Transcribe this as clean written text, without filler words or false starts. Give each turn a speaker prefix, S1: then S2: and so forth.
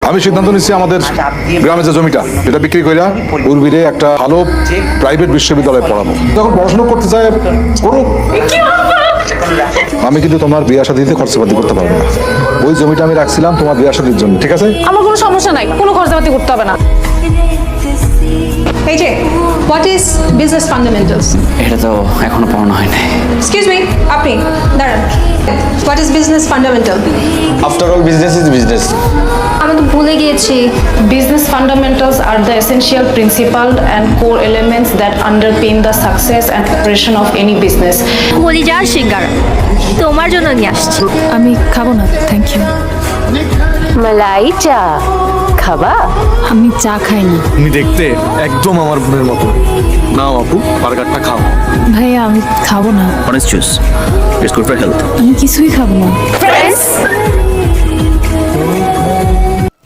S1: আমি সিদ্ধান্ত নিচ্ছি আমাদের গ্রামে যে জমিটা এটা বিক্রি কইরা উর্বিরে একটা ভালো প্রাইভেট বিশ্ববিদ্যালয়ে পড়াবো। যখন পড়াশোনা করতে চায় করুক। আমি কিন্তু তোমার বিয়ে শাদীতে খরচাপাতি করতে পারবো না। ওই জমিটা আমি রাখছিলাম তোমার বিয়ে শাদীর জন্য, ঠিক আছে?
S2: আমার কোনো সমস্যা নাই, কোনো খরচাপাতি করতে হবে না।
S3: এই যে হোয়াট ইজ বিজনেস ফান্ডামেন্টালস?
S4: এটা তো এখনো পড়ানো হয় নাই।
S3: এক্সকিউজ মি, আপনি দাঁড়ান। What is business fundamental?
S5: After all business is business.
S2: আমি তো ভুলে গিয়েছি। Business fundamentals are the essential principal and core elements that underpin the success and operation of any business.
S6: কলিজার সিঙ্গারা তোমার জন্য নিয়ে আসছি।
S2: আমি খাবো না, থ্যাংক ইউ।
S6: মালাই চা খাবা?
S2: আমি চা খাই না।
S5: তুমি দেখতে একদম আমার বোনের মতো। নাও আপু, বার্গারটা খাও।
S2: ভাইয়া আমি খাবো না,
S4: orange juice, it's good for health.
S2: আমি কিছুই খাবো না।
S6: ফ্রেন্ডস